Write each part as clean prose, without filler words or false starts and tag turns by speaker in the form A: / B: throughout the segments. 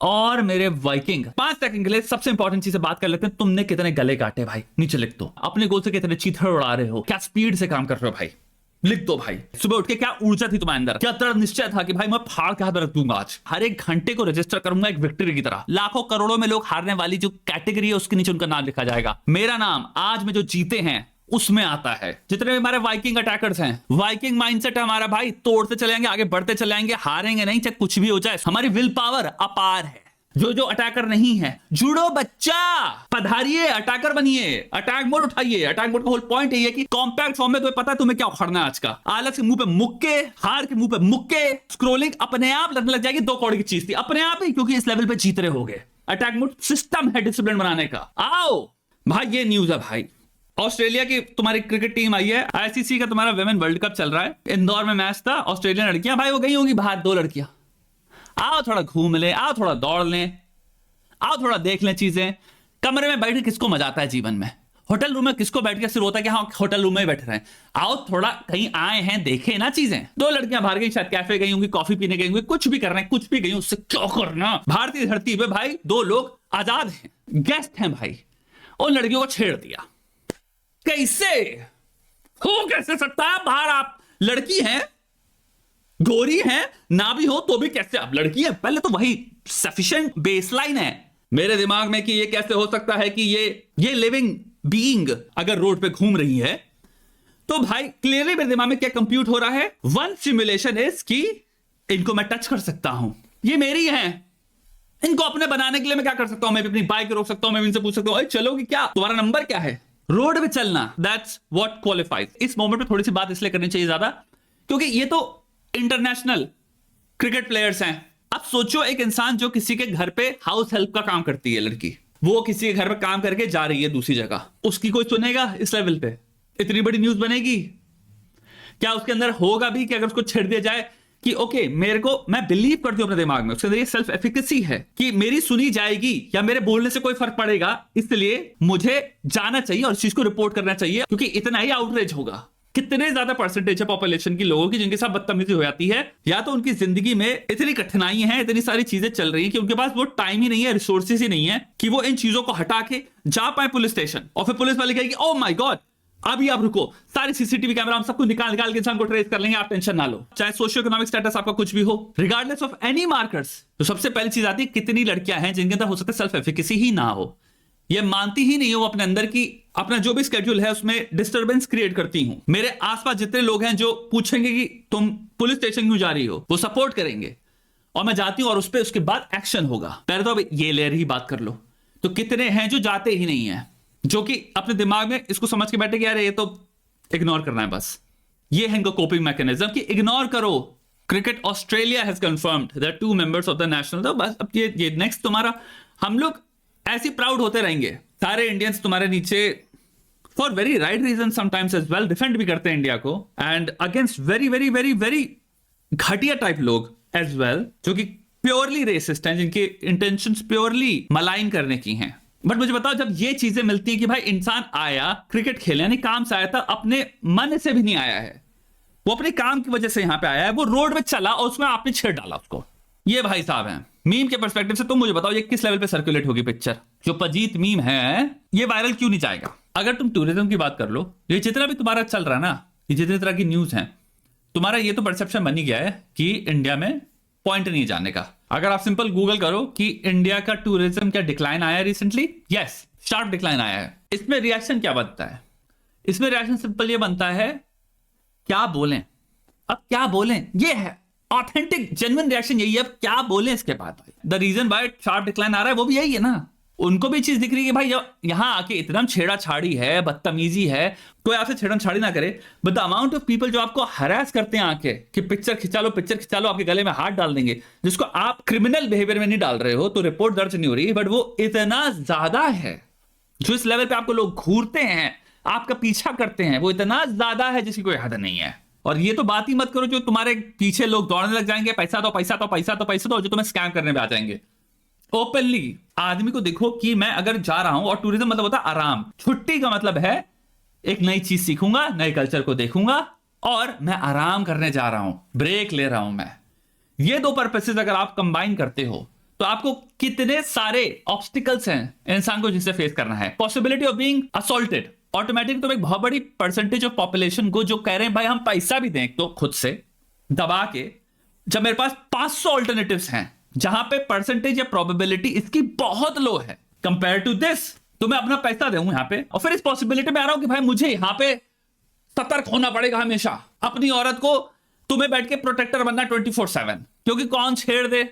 A: और मेरे Viking 5 second के लिए सबसे इंपॉर्टेंट चीज से बात कर लेते हैं। तुमने कितने गले काटे भाई, नीचे लिख दो। अपने गोल से कितने चीथड़ उड़ा रहे हो, क्या स्पीड से काम कर रहे हो भाई, लिख दो भाई। सुबह उठ के क्या ऊर्जा थी तुम्हारे अंदर, क्या दृढ़ निश्चय था कि भाई मैं फाड़ के हाथ में रख दूंगा, आज हर एक घंटे को रजिस्टर करूंगा एक विक्ट्री की तरह। लाखों करोड़ों में लोग हारने वाली जो कैटेगरी है उसके नीचे उनका नाम लिखा जाएगा। मेरा नाम आज में जो जीते हैं उसमें आता है। जितने भी हमारे वाइकिंग अटैकर्स हैं, वाइकिंग माइंडसेट है हमारा भाई, तोड़ते चलेंगे, आगे बढ़ते चलेंगे, हारेंगे नहीं, चाहे कुछ भी हो जाए। हमारी विल पावर अपार है। जो अटैकर नहीं है, जुड़ो बच्चा, पधारिए, अटैकर बनिए, अटैक मोड उठाइए। अटैक मोड का होल पॉइंट ये है कि कॉम्पैक्ट फॉर्म में तुम्हें पता है तुम्हें क्या उखाड़ना है आज का। आलस के मुंह पे मुक्के, हार के मुंह पे मुक्के, स्क्रोलिंग अपने आप लगने लग जाएगी 2 करोड़ की चीज थी, अपने आप ही, क्योंकि इस लेवल पे जीत रहे होगे। अटैक मोड सिस्टम है डिसिप्लिन बनाने का। आओ भाई, ये न्यूज है भाई। ऑस्ट्रेलिया की तुम्हारी क्रिकेट टीम आई है, आईसीसी का तुम्हारा विमेन वर्ल्ड कप चल रहा है। इंदौर में मैच था, ऑस्ट्रेलियन लड़कियां भाई वो गई होंगी बाहर, 2 लड़कियां। आओ थोड़ा घूम ले, आओ थोड़ा दौड़ लें, आओ थोड़ा देख लें चीजें। कमरे में बैठ के किसको मजा आता है जीवन में? होटल रूम में किसको बैठ के सिर्फ होता है कि हाँ होटल रूम में बैठ रहे हैं? आओ थोड़ा कहीं आए हैं, देखें ना चीजें। 2 लड़कियां बाहर गई, शायद कैफे गई होंगी, कॉफी पीने गई होंगी, कुछ भी कर रहे हैं, कुछ भी गई, उससे क्या करना। भारतीय धरती पे भाई 2 लोग आजाद हैं, गेस्ट हैं भाई, उन लड़कियों को छेड़ दिया। कैसे हो, कैसे सकता है? बाहर आप लड़की हैं, गोरी हैं, ना भी हो तो भी कैसे आप लड़की हैं? पहले तो वही सफिशिएंट बेसलाइन है मेरे दिमाग में कि ये कैसे हो सकता है कि ये लिविंग बीइंग अगर रोड पे घूम रही है तो भाई क्लियरली मेरे दिमाग में क्या कंप्यूट हो रहा है। वन सिमुलेशन इज कि इनको मैं टच कर सकता हूं, ये मेरी है। इनको अपने बनाने के लिए मैं क्या कर सकता हूं? मैं भी अपनी बाइक रोक सकता हूं, मैं भी इनसे पूछ सकता हूं चलोगी क्या, तुम्हारा नंबर क्या है? रोड पे चलना, दैट्स व्हाट क्वालिफाइज। इस मोमेंट पे थोड़ी सी बात इसलिए करनी चाहिए ज्यादा क्योंकि ये तो इंटरनेशनल क्रिकेट प्लेयर्स हैं। अब सोचो एक इंसान जो किसी के घर पे हाउस हेल्प का काम करती है, लड़की, वो किसी के घर पे काम करके जा रही है दूसरी जगह, उसकी कोई सुनेगा? इस लेवल पे इतनी बड़ी न्यूज बनेगी क्या? उसके अंदर होगा भी कि अगर उसको छेड़ दिया जाए कि ओके मेरे को, मैं बिलीव करती हूं अपने दिमाग में, उसके अंदर ये सेल्फ एफिकेसी है कि मेरी सुनी जाएगी या मेरे बोलने से कोई फर्क पड़ेगा, इसलिए मुझे जाना चाहिए और इस चीज को रिपोर्ट करना चाहिए क्योंकि इतना ही आउटरीच होगा। कितने ज्यादा परसेंटेज है पॉपुलेशन की लोगों की जिनके साथ बदतमीजी हो जाती है, या तो उनकी जिंदगी में इतनी कठिनाई है, इतनी सारी चीजें चल रही हैं कि उनके पास वो टाइम ही नहीं है, रिसोर्सेज ही नहीं है कि वो इन चीजों को हटा के जा पाए पुलिस स्टेशन, और फिर पुलिस वाले कहेगी ओ माय गॉड अभी आप रुको, सारी सीसीटीवी कैमरा हम सबको निकाल के इंसान को ट्रेस कर लेंगे, आप टेंशन ना लो, चाहे सोशियो इकोनॉमिक स्टेटस आपका कुछ भी हो, रिगार्डलेस ऑफ एनी मार्कर्स। तो सबसे पहली चीज आती है कितनी लड़कियां हैं जिनके अंदर हो सकता है सेल्फ एफिकेसी ही ना हो, ये मानती ही नहीं हो अपने अंदर की अपना जो भी स्केड्यूल है उसमें डिस्टरबेंस क्रिएट करती हूं। मेरे आसपास जितने लोग हैं जो पूछेंगे कि तुम पुलिस स्टेशन क्यों जा रही हो, वो सपोर्ट करेंगे और मैं जाती हूं और उस पर उसके बाद एक्शन होगा। पहले तो अब ये लेयर ही बात कर लो, तो कितने हैं जो जाते ही नहीं है, जो कि अपने दिमाग में इसको समझ के बैठे कि यार ये तो इग्नोर करना है बस। ये है इनका कोपिंग मैकेनिज्म कि इग्नोर करो। Cricket Australia has confirmed that 2 members of the national, तो बस अब ये नेक्स्ट तुम्हारा, हम लोग ऐसे प्राउड होते रहेंगे, सारे इंडियंस तुम्हारे नीचे for very right reason sometimes as well defend भी करते हैं इंडिया को, and against very very very very घटिया टाइप लोग एज वेल जो कि प्योरली रेसिस्ट हैं, जिनके इंटेंशंस प्योरली मलाइन करने की हैं। बट मुझे बताओ जब ये चीजें मिलती हैं कि भाई इंसान आया क्रिकेट खेलने, यानी काम से आया था, अपने मन से भी नहीं आया है, वो अपने काम की वजह से यहां पे आया है, वो रोड में चला और उसमें आपने छेड़ डाला उसको, ये भाई साहब हैं। मीम के पर्सपेक्टिव से तुम मुझे बताओ ये किस लेवल पे सर्कुलेट होगी पिक्चर? जो पजीत मीम है ये वायरल क्यों नहीं जाएगा? अगर तुम टूरिज्म की बात कर लो, ये जितना भी तुम्हारा चल रहा है ना, ये जितनी तरह की न्यूज है, तुम्हारा ये तो परसेप्शन बन ही गया है कि इंडिया में पॉइंट नहीं जाने का। अगर आप सिंपल गूगल करो कि इंडिया का टूरिज्म क्या डिक्लाइन आया है रिसेंटली, यस शार्प डिक्लाइन आया है। इसमें रिएक्शन क्या बनता है? इसमें रिएक्शन सिंपल ये बनता है क्या बोलें, अब क्या बोलें, ये है ऑथेंटिक जेन्युइन रिएक्शन, यही है। अब क्या बोलें इसके बाद? The reason by sharp decline आ रहा है वो भी यही है ना, उनको भी चीज दिख रही है कि भाई यहां आके इतना छेड़ाछाड़ी है, बदतमीजी है, कोई आपसे छेड़छाड़ी ना करे, but the amount of people जो आपको हरास करते हैं आके कि पिक्चर खिंचा लो, पिक्चर खिंचा लो, आपके गले में हाथ डाल देंगे, जिसको आप क्रिमिनल बिहेवियर में नहीं डाल रहे हो तो रिपोर्ट दर्ज नहीं हो रही, बट वो इतना ज्यादा है, जो इस लेवल पे आपको लोग घूरते हैं, आपका पीछा करते हैं, वो इतना ज्यादा है जिसकी कोई हद नहीं है। और ये तो बात ही मत करो जो तुम्हारे पीछे लोग दौड़ने लग जाएंगे, पैसा दो पैसा दो पैसा दो पैसा दो, जो तुम्हें स्कैम करने में आ जाएंगे। ओपनली आदमी को देखो कि मैं अगर जा रहा हूं, और टूरिज्म मतलब होता है आराम, छुट्टी का मतलब है एक नई चीज सीखूंगा, नए कल्चर को देखूंगा और मैं आराम करने जा रहा हूं, ब्रेक ले रहा हूं मैं। ये 2 पर्पसेस अगर आप कंबाइन करते हो तो आपको कितने सारे ऑब्स्टिकल्स हैं इंसान को जिससे फेस करना है। Possibility of being assaulted, automatic तो एक बहुत बड़ी परसेंटेज ऑफ पॉपुलेशन को जो कह रहे हैं भाई हम पैसा भी दें तो खुद से दबा के, जब मेरे पास 500 ऑल्टरनेटिव्स हैं जहां पे परसेंटेज या प्रोबेबिलिटी इसकी बहुत लो है कंपेयर टू दिस, तो मैं अपना पैसा दूं यहां पे और फिर इस पॉसिबिलिटी में आ रहा हूं कि भाई मुझे यहां पे सतर्क होना पड़ेगा हमेशा। अपनी औरत को तुम्हें बैठ के प्रोटेक्टर बनना 24/7, क्योंकि कौन छेड़ दे,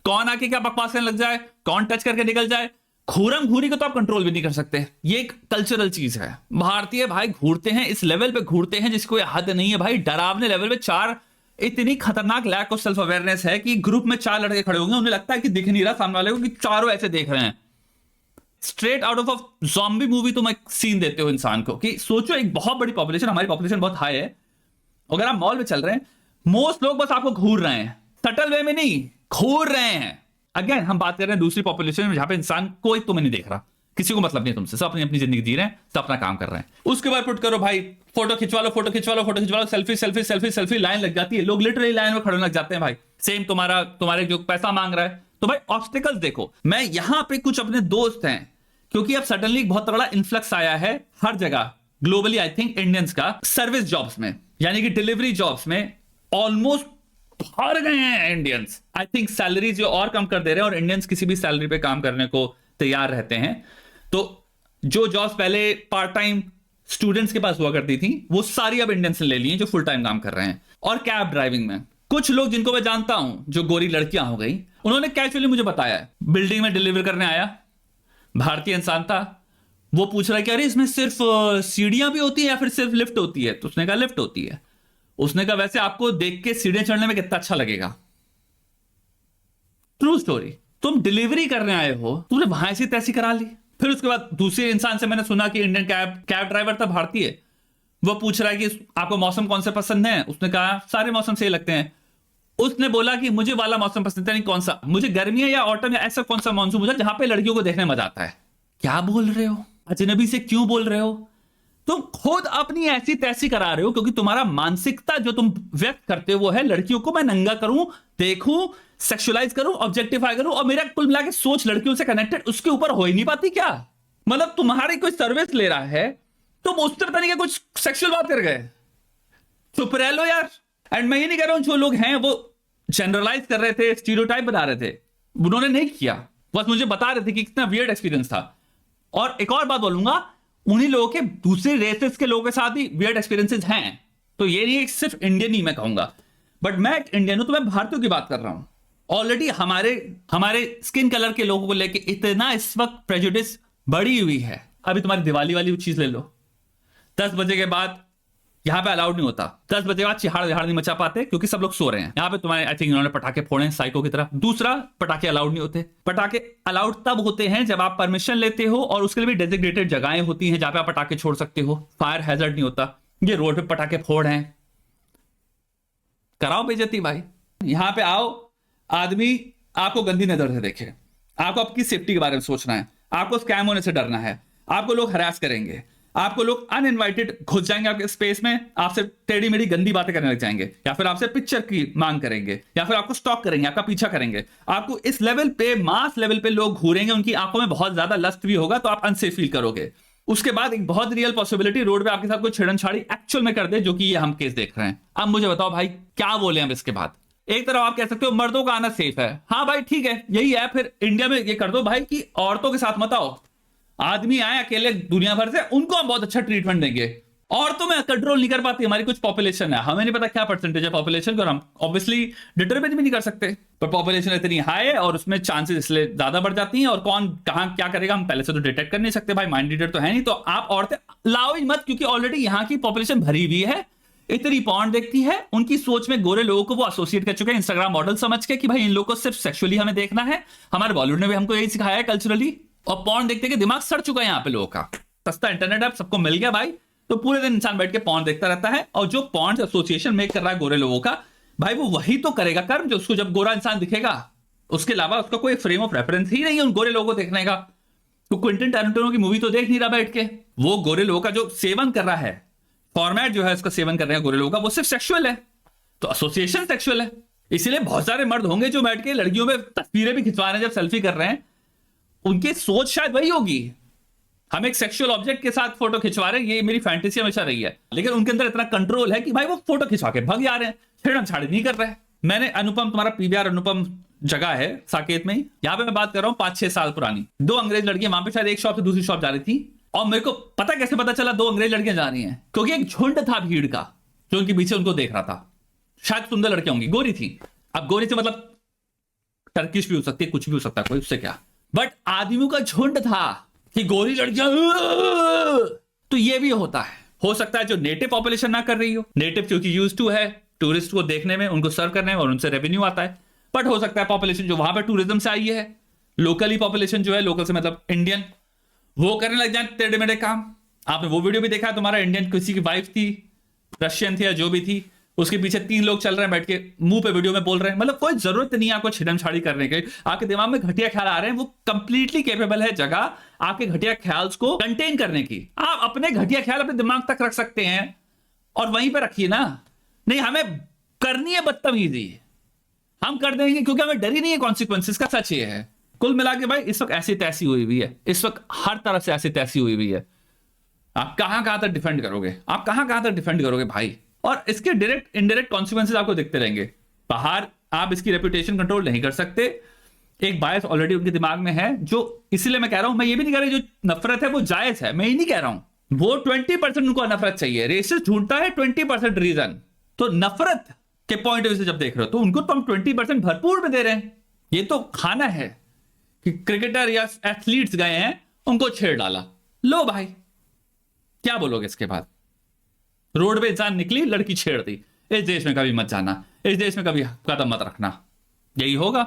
A: कौन आके क्या बकवास करने लग जाए, कौन टच करके निकल जाए। घूरम घूरी को तो आप कंट्रोल भी नहीं कर सकते, ये एक कल्चरल चीज है। भारतीय भाई घूरते हैं, इस लेवल पे घूरते हैं जिसको हद नहीं है भाई, डरावने लेवल पे। चार इतनी खतरनाक लैक ऑफ सेल्फ अवेयरनेस है कि ग्रुप में 4 लड़के खड़े होंगे, उन्हें लगता है कि दिख नहीं रहा सामने वाले को कि चारों ऐसे देख रहे हैं। Straight out of a zombie movie तुम एक सीन देते हो इंसान को कि सोचो एक बहुत बड़ी पॉपुलेशन, हमारी पॉपुलेशन बहुत हाई है, अगर आप मॉल में चल रहे हैं मोस्ट लोग बस आपको घूर रहे हैं, सटल वे में नहीं, घूर रहे हैं। अगेन हम बात कर रहे हैं दूसरी पॉपुलेशन में जहां पे इंसान कोई तुम्हें नहीं देख रहा, किसी को मतलब नहीं तुमसे, सब अपनी अपनी जिंदगी जी रहे हैं, सब अपना काम कर रहे हैं। उसके बाद पुट करो भाई फोटो खिंचवा लो, फोटो खिंचवा लो, फोटो खिंचवा लो, selfie selfie selfie selfie, line लग जाती है, लोग लिटरली लाइन में खड़े लग जाते हैं भाई। सेम तुम्हारे जो पैसा मांग रहा है। तो भाई ऑब्स्टिकल्स देखो, मैं यहां पे कुछ अपने दोस्त हैं, क्योंकि अब सडनली एक बहुत बड़ा इन्फ्लक्स आया है हर जगह ग्लोबली, आई थिंक इंडियंस का सर्विस जॉब्स में, यानी कि डिलीवरी जॉब्स में ऑलमोस्ट भर गए हैं इंडियंस। आई थिंक सैलरी जो और कम कर दे रहे हैं और इंडियंस किसी भी सैलरी पे काम करने को तैयार रहते हैं। तो जो जॉब्स पहले पार्ट टाइम स्टूडेंट्स के पास हुआ करती थी वो सारी अब इंडियंस ने ले ली हैं जो फुल टाइम काम कर रहे हैं। और कैब ड्राइविंग में कुछ लोग जिनको मैं जानता हूं, जो गोरी लड़कियां हो गई, उन्होंने कैजुअली मुझे बताया है, बिल्डिंग में डिलीवर करने आया, भारतीय इंसान था, वो पूछ रहा है कि अरे इसमें सिर्फ सीढ़ियां भी होती है या फिर सिर्फ लिफ्ट होती है? तो उसने कहा लिफ्ट होती है। उसने कहा वैसे आपको देख के सीढ़ियां चढ़ने में कितना अच्छा लगेगा। ट्रू स्टोरी, तुम डिलीवरी करने आए हो, तुमने वहां ऐसी तैसी करा ली। फिर उसके बाद दूसरे इंसान से मैंने सुना कि इंडियन कैब ड्राइवर था भारतीय, वो पूछ रहा है कि आपको मौसम कौन से पसंद है? उसने कहा सारे मौसम सही लगते हैं। उसने बोला कि मुझे वाला मौसम पसंद है, नहीं कौन सा, मुझे गर्मी है या ऑटम या ऐसा कौन सा मानसून मुझे जहां पे लड़कियों को देखने में मजा आता है। क्या बोल रहे हो? अजनबी से क्यों बोल रहे हो? तुम खुद अपनी ऐसी तैसी करा रहे हो, क्योंकि तुम्हारा मानसिकता जो तुम व्यक्त करते हो वो है लड़कियों को मैं नंगा करूं, देखूं, सेक्सुअलाइज करूं, ऑब्जेक्टिफाई करूं, और मेरा कुल मिला के सोच लड़कियों से कनेक्टेड उसके ऊपर हो ही नहीं पाती क्या? मतलब तुम्हारी कोई सर्विस ले रहा है, तुम उस तरह तरीके कुछ सेक्सुअल बात कर गए, चुप रह लो यार। एंड मैं ये नहीं कह रहा हूं जो लोग हैं वो जनरलाइज कर रहे थे, स्टीरियोटाइप बना रहे थे, उन्होंने नहीं किया, बस मुझे बता रहे थे कि कितना वियर्ड एक्सपीरियंस था। और एक और बात बोलूंगा, उन्हीं लोगों के दूसरे रेसेस के लोगों के साथ भी वियर्ड एक्सपीरियंसेस हैं, तो ये नहीं सिर्फ इंडियन ही मैं कहूंगा, बट मैं इंडियन हूं तो मैं भारतीयों की बात कर रहा हूं। ऑलरेडी हमारे स्किन कलर के लोगों को लेके इतना इस वक्त प्रेजुडिस बढ़ी हुई है। अभी तुम्हारी दिवाली वाली चीज ले लो, 10 बजे के बाद यहां पे अलाउड नहीं होता, 10 बजे के बाद चिहाड़ दिहाड़ नहीं मचा पाते क्योंकि सब लोग सो रहे हैं। यहां पे तुम्हारे आई थिंक इन्होंने पटाखे फोड़े हैं साइको की तरह। दूसरा, पटाखे अलाउड नहीं होते। पटाखे अलाउड तब होते हैं जब आप परमिशन लेते हो और उसके लिए भी डेजिग्नेटेड जगहें होती हैं जहां पे आप पटाखे छोड़ सकते हो, फायर हैजर्ड नहीं होता। ये रोड पे पटाखे फोड़ हैं, कराओ बेइज्जती भाई। यहां पे आओ, आदमी आपको गंदी नजर से देखे, आपको आपकी सेफ्टी के बारे में सोचना है, आपको स्कैम होने से डरना है, आपको लोग हरास करेंगे, आपको लोग अनइनवाइटेड घुस जाएंगे आपके स्पेस में, आपसे टेढ़ी मेढ़ी गंदी बातें करने लग जाएंगे, या फिर आपसे पिक्चर की मांग करेंगे, या फिर आपको स्टॉक करेंगे, आपका पीछा करेंगे। आपको इस लेवल पे, मास लेवल पे लोग घूरेंगे, उनकी आंखों में बहुत ज्यादा लस्ट भी होगा, तो आप अनसेफ फील करोगे। उसके बाद एक बहुत रियल पॉसिबिलिटी, रोड पे आपके साथ कोई छेड़छाड़ी एक्चुअल में कर दे, जो कि ये हम केस देख रहे हैं। अब मुझे बताओ भाई क्या बोले हम इसके बाद? एक तरफ आप कह सकते हो मर्दों का आना सेफ है, हाँ भाई ठीक है यही है, फिर इंडिया में ये कर दो भाई कि औरतों के साथ मत आओ, आदमी आए अकेले दुनिया भर से, उनको हम बहुत अच्छा ट्रीटमेंट देंगे। औरतों में कंट्रोल नहीं कर पाती, हमारी कुछ पॉपुलेशन है, हमें नहीं पता क्या परसेंटेज है पॉपुलेशन को, और हम ऑब्वियसली डिटरमिन भी नहीं कर सकते, पर पॉपुलेशन इतनी हाई है और उसमें चांसेस इसलिए ज्यादा बढ़ जाती हैं, और कौन कहां क्या करेगा हम पहले से तो डिटेक्ट कर नहीं सकते भाई, माइंड रीडर तो है नहीं। तो आप औरतें लाओ ही मत, क्योंकि ऑलरेडी यहाँ की पॉपुलेशन भरी हुई है, इतनी पॉर्न देखती है, उनकी सोच में गोरे लोगों को वो एसोसिएट कर चुके हैं इंस्टाग्राम मॉडल समझ के कि भाई इन लोगों को सिर्फ सेक्सुअली हमें देखना है। हमारे बॉलीवुड ने भी हमको यही सिखाया है कल्चरली, और पॉर्न देखते के दिमाग सड़ चुका है यहाँ पे लोगों का। सस्ता इंटरनेट ऐप सबको मिल गया भाई, तो पूरे दिन इंसान बैठ के पॉर्न देखता रहता है, और जो पॉर्न एसोसिएशन मेक कर रहा है गोरे लोगों का, भाई वो वही तो करेगा कर्म जो उसको जब गोरा इंसान दिखेगा, उसके अलावा उसका कोई फ्रेम ऑफ रेफरेंस ही नहीं है उन गोरे लोगों को देखने का। तो क्विंटन टैरेंटिनो की मूवी तो देख नहीं रहा बैठ के, वो गोरे लोगों का जो सेवन कर रहा है, फॉर्मेट जो है उसका सेवन कर रहे हैं गोरे लोगों का, वो सिर्फ सेक्सुअल है, तो एसोसिएशन सेक्सुअल है। इसीलिए बहुत सारे मर्द होंगे जो बैठ के लड़कियों में तस्वीरें भी खिंचवा रहे हैं, जब सेल्फी कर रहे हैं, उनकी सोच शायद वही होगी, हम एक सेक्सुअल ऑब्जेक्ट के साथ फोटो खिंचवा रहे हैं, ये मेरी फैंटेसी हमेशा रही है, लेकिन उनके अंदर इतना कंट्रोल है कि भाई वो फोटो खिंचवा के भाग जा रहे हैं, छेड़म छाड़ी नहीं कर रहे हैं। मैंने अनुपम, तुम्हारा पीवीआर अनुपम जगह है साकेत में, यहां पे मैं बात कर रहा हूं 5-6 साल पुरानी, 2 अंग्रेज लड़कियां वहां पे शायद एक शॉप से दूसरी शॉप जा रही थी, और मेरे को पता कैसे पता चला 2 अंग्रेज लड़कियां जा रही हैं, क्योंकि एक झुंड था भीड़ का जो उनके पीछे उनको देख रहा था। शायद सुंदर लड़कियां होंगी, गोरी थी, अब गोरी से मतलब टर्किश भी हो सकती है, कुछ भी हो सकता है, कोई उससे क्या, बट आदमियों का झुंड था कि गोरी लड़कियां, तो ये भी होता है। हो सकता है जो नेटिव पॉपुलेशन ना कर रही हो, नेटिव क्योंकि यूज टू है टूरिस्ट को देखने में, उनको सर्व करने में और उनसे रेवेन्यू आता है, बट हो सकता है पॉपुलेशन जो वहां पर टूरिज्म से आई है, लोकली पॉपुलेशन जो है, लोकल से मतलब इंडियन, वो करने लग जाए टेढ़े मेढ़े काम। आपने वो वीडियो भी देखा है, तुम्हारा इंडियन किसी की वाइफ थी, रशियन थी या जो भी थी, उसके पीछे 3 लोग चल रहे हैं बैठ के, मुंह पे वीडियो में बोल रहे हैं, मतलब कोई जरूरत नहीं है आपको छिड़म छाड़ी करने की, आपके दिमाग में घटिया ख्याल आ रहे हैं, वो कंप्लीटली कैपेबल है जगह आपके घटिया ख्याल को कंटेन करने की। आप अपने घटिया ख्याल अपने दिमाग तक रख सकते हैं और वहीं पे रखिए ना, नहीं हमें करनी है बदतमीजी, हम कर देंगे क्योंकि हमें डर ही नहीं है कॉन्सिक्वेंसेस का। सच ये है, कुल मिला के भाई इस वक्त ऐसी तैसी हुई हुई है, इस वक्त हर तरफ से ऐसी तैसी हुई हुई है, आप कहां कहां तक डिफेंड करोगे, आप कहां कहां तक डिफेंड करोगे भाई। और इसके डायरेक्ट इनडायरेक्ट कॉन्सिक्वेंसेस आपको दिखते रहेंगे। बाहर आप इसकी रेपुटेशन कंट्रोल नहीं कर सकते, एक बायस ऑलरेडी उनके दिमाग में है, जो इसीलिए मैं कह रहा हूं, मैं ये भी नहीं कह रहा जो नफरत है वो जायज है, मैं ये नहीं कह रहा हूं, वो 20% उनको नफरत चाहिए, रेसिस्ट ढूंढता है 20% रीजन, तो नफरत के पॉइंट ऑफ व्यू से जब देख रहे हो तो उनको तो हम 20% भरपूर में दे रहे हैं। ये तो खाना है कि क्रिकेटर या एथलीट्स गए हैं, उनको छेड़ डाला, लो भाई क्या बोलोगे इसके बाद। रोड पे इंसान निकली, लड़की छेड़ दी, इस देश में कभी मत जाना, इस देश में कभी कदम मत रखना, यही होगा।